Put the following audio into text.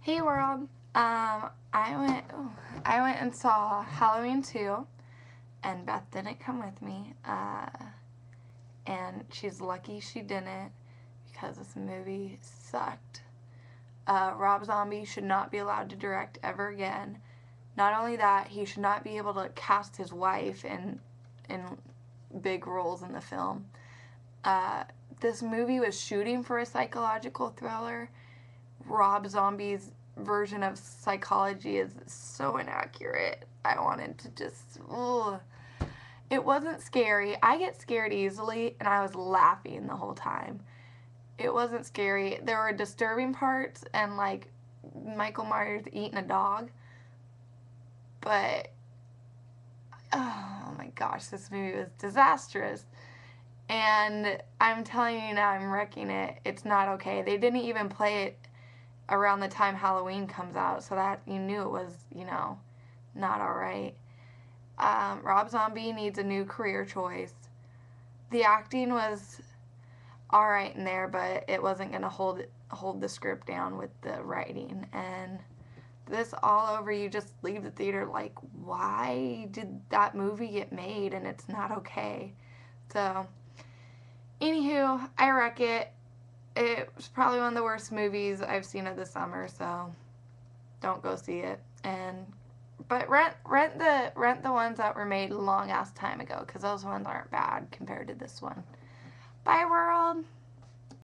Hey world. I went and saw Halloween 2 and Beth didn't come with me. And she's lucky she didn't because this movie sucked. Rob Zombie should not be allowed to direct ever again. Not only that, he should not be able to cast his wife in big roles in the film. This movie was shooting for a psychological thriller. Rob Zombie's version of psychology is so inaccurate. I wanted to just, ugh. It wasn't scary. I get scared easily, and I was laughing the whole time. It wasn't scary. There were disturbing parts, and like Michael Myers eating a dog, but oh my gosh, this movie was disastrous. And I'm telling you now, I'm wrecking it. It's not okay. They didn't even play it around the time Halloween comes out, so that you knew it was, not alright. Rob Zombie needs a new career choice. The acting was alright in there, but it wasn't going to hold the script down with the writing. And this all over, you just leave the theater like, why did that movie get made and it's not okay? So, anywho, I wreck it. It was probably one of the worst movies I've seen of the summer, so don't go see it. But rent the ones that were made a long ass time ago, because those ones aren't bad compared to this one. Bye world.